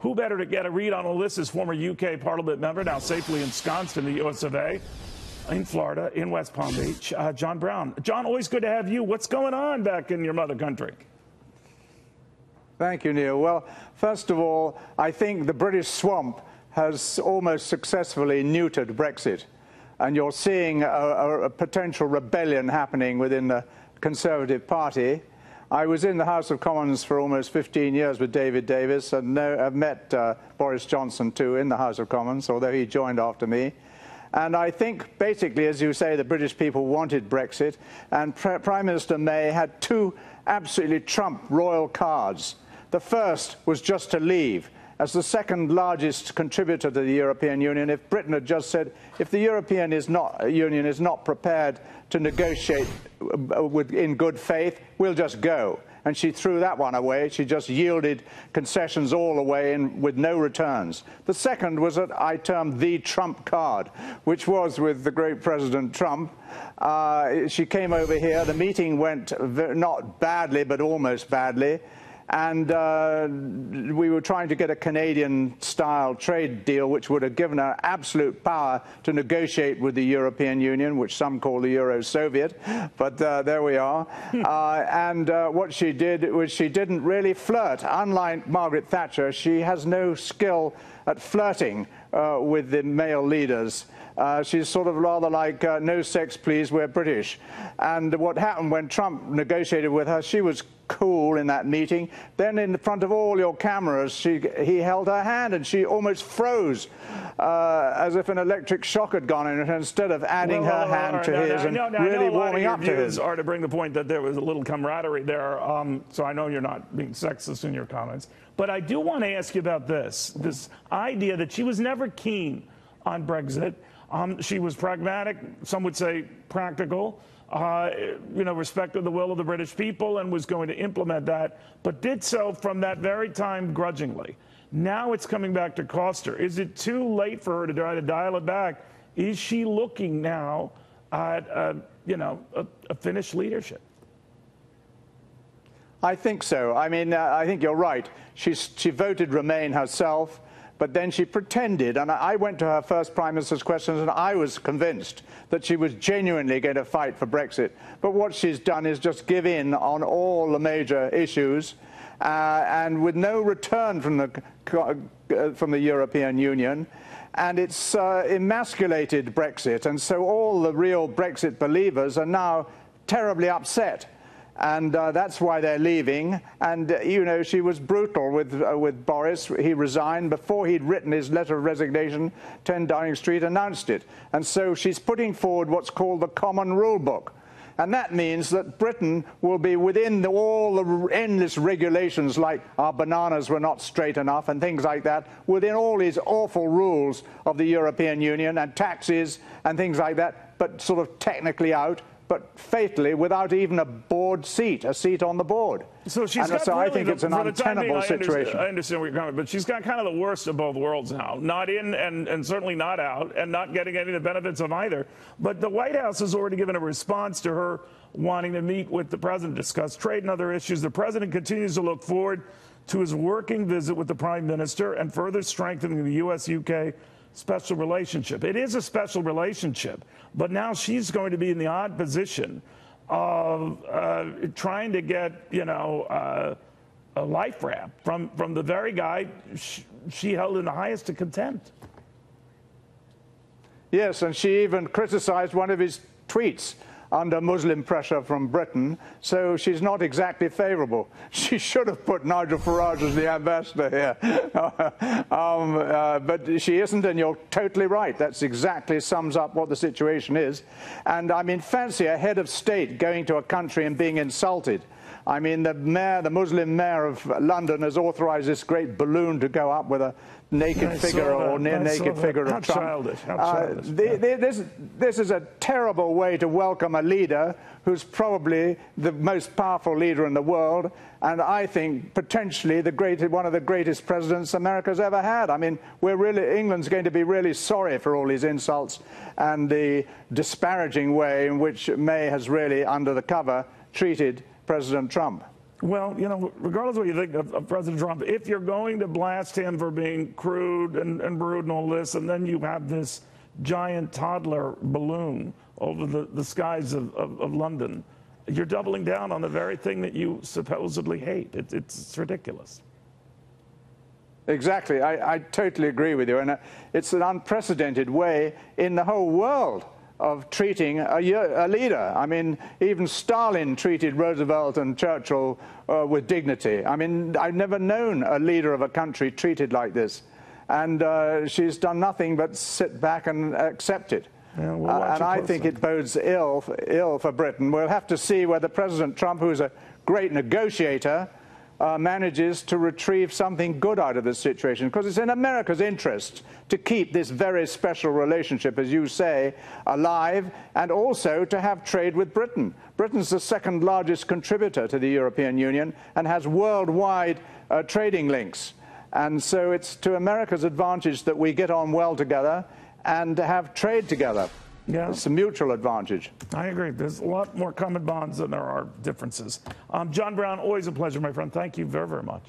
Who better to get a read on all this is former UK Parliament member, now safely ensconced in the US of A, in Florida, in West Palm Beach, John Brown. John, always good to have you. What's going on back in your mother country? Thank you, Neil. Well, first of all, I think the British swamp has almost successfully neutered Brexit. And you're seeing a potential rebellion happening within the Conservative Party. I was in the House of Commons for almost 15 years with David Davis, and I've met Boris Johnson too in the House of Commons, although he joined after me. And I think basically, as you say, the British people wanted Brexit, and Prime Minister May had two absolutely Trump royal cards. The first was just to leave. As the second largest contributor to the European Union, if Britain had just said, if the European Union is not prepared to negotiate in good faith, we'll just go. And she threw that one away. She just yielded concessions all the way in with no returns. The second was what I termed the Trump card, which was with the great President Trump. She came over here. The meeting went not badly, but almost badly. And we were trying to get a Canadian-style trade deal which would have given her absolute power to negotiate with the European Union, which some call the Euro-Soviet, but there we are. And what she did was she didn't really flirt. Unlike Margaret Thatcher, she has no skill at flirting with the male leaders. She's sort of rather like, no sex please, we're British. And what happened when Trump negotiated with her, she was cool in that meeting. Then in front of all your cameras, he held her hand and she almost froze, as if an electric shock had gone in it, instead of adding her hand to his and really warming up to his. Are to bring the point that there was a little camaraderie there, so I know you're not being sexist in your comments. But I do want to ask you about this idea that she was never keen on Brexit. She was pragmatic, some would say practical, respected the will of the British people and was going to implement that, but did so from that very time grudgingly. Now it's coming back to cost her. Is it too late for her to try to dial it back? Is she looking now at, a Finnish leadership? I think so. I mean, I think you're right. She voted Remain herself. But then she pretended, and I went to her first Prime Minister's questions, and I was convinced that she was genuinely going to fight for Brexit. But what she's done is just give in on all the major issues, and with no return from the European Union. And it's emasculated Brexit, and so all the real Brexit believers are now terribly upset. And that's why they're leaving. And, she was brutal with Boris. He resigned before he'd written his letter of resignation. 10 Downing Street announced it. And so she's putting forward what's called the Common Rule Book. And that means that Britain will be within all the endless regulations, like our bananas were not straight enough and things like that, within all these awful rules of the European Union and taxes and things like that, but sort of technically out, but fatally without even a seat on the board. So I think it's an untenable situation. I understand where you're coming, but she's got kind of the worst of both worlds now. Not in and certainly not out, and not getting any of the benefits of either. But the White House has already given a response to her wanting to meet with the president, discuss trade and other issues. The president continues to look forward to his working visit with the prime minister and further strengthening the U.S.-UK special relationship. It is a special relationship, but now she's going to be in the odd position of trying to get, a life raft from the very guy she held in the highest of contempt. Yes, and she even criticized one of his tweets under Muslim pressure from Britain, so she's not exactly favorable. She should have put Nigel Farage as the ambassador here. But she isn't, and you're totally right. That's exactly sums up what the situation is. And I mean, fancy a head of state going to a country and being insulted. I mean, the Muslim mayor of London has authorized this great balloon to go up with a naked figure or near-naked figure of Trump. This is a terrible way to welcome a leader who's probably the most powerful leader in the world, and I think potentially one of the greatest presidents America's ever had. I mean, England's going to be really sorry for all these insults and the disparaging way in which May has really, under the cover, treated President Trump. Well, you know, regardless of what you think of President Trump, if you're going to blast him for being crude and rude and all this, and then you have this giant toddler balloon over the skies of London, you're doubling down on the very thing that you supposedly hate. It's ridiculous. Exactly. I totally agree with you. And it's an unprecedented way in the whole world of treating a leader. I mean, even Stalin treated Roosevelt and Churchill with dignity. I mean, I've never known a leader of a country treated like this. And she's done nothing but sit back and accept it. Yeah, we'll and I think it bodes ill for Britain. We'll have to see whether President Trump, who's a great negotiator, manages to retrieve something good out of this situation, because it's in America's interest to keep this very special relationship, as you say, alive, and also to have trade with Britain. Britain's the second largest contributor to the European Union and has worldwide trading links. And so it's to America's advantage that we get on well together and have trade together. Yeah. It's a mutual advantage. I agree. There's a lot more common bonds than there are differences. John Brown, always a pleasure, my friend. Thank you very, very much.